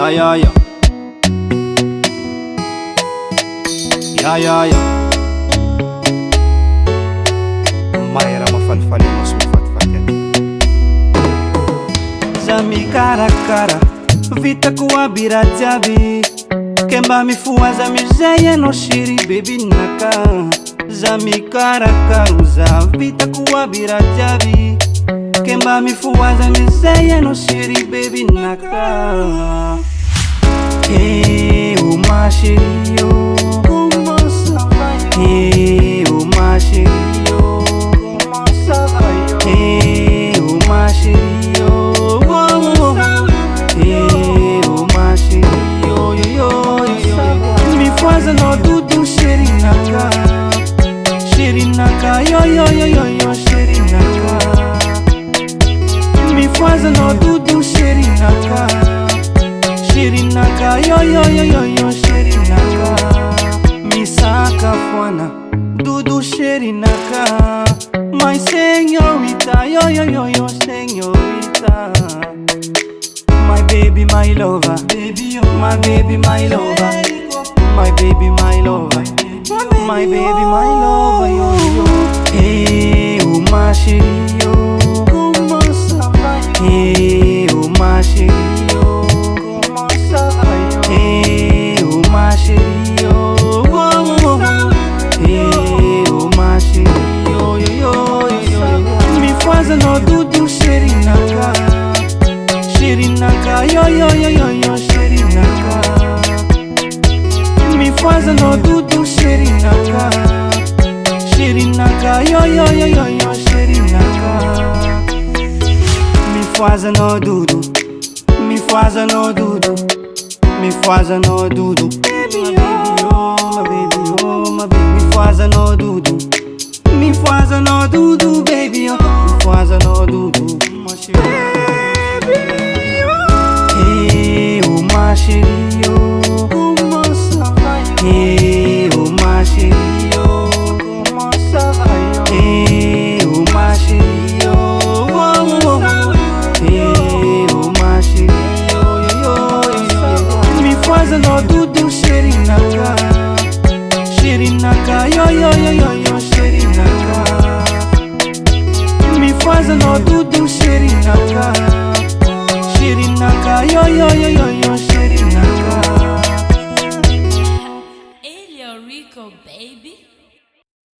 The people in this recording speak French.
Ya ya ya. Ya ya ya. Mahera mafalifaly anao sy mifatifaty any. Za mikarakara vitako aby raha jiaby, ke mba mifoaza amizay anao chéri bebinaka. Za mikarakara za vitako aby raha jiaby, ke mba mifoaza amizay anao chéri bebinaka. Hey oh ma chérie oh, comment ça va yo? Hey oh ma chérie oh, comment ça va yo? Hey oh ma chérie oh, oh, oh, oh. Hey oh ma chérie oh, yo yo yo. Mi faz no dudu chéri naka, chéri naka yo yo yo yo yo chéri naka. Mi faz no dudu chéri naka, chéri naka yo yo yo yo yo chéri naka. Misaka fwana dudu chéri naka, my señorita yo yo yo yo señorita. My baby my lover, baby oh my baby my lover, my baby my lover, my baby my lover yo yo. Hey oh ma chérie oh, comment ça va yo? Hey oh ma chérie oh, comment ça va yo? Hey oh ma chérie oh, oh, oh, oh. Hey oh ma chérie oh, yo yo yo yo. Mi faz no dudu chéri naka, chéri naka yo yo yo yo yo chéri naka. Mi faz no dudu chéri naka, chéri naka yo yo yo yo yo chéri naka. Mi faz no dudu, mi faz no dudu, mi faz no dudu. Baby oh my baby oh my baby. Mi faz no dudu, mi faz no dudu baby oh, mi faz no dudu. Hey oh ma chérie oh, comment ça va yo? Hey oh ma chérie oh, comment ça va yo? Hey oh ma chérie oh, oh, oh, oh. Hey oh ma chérie oh, yo yo yo. Mi faz no dudu chéri naka, chéri naka yo yo yo yo yo chéri naka. Mi faz no dudu chéri naka,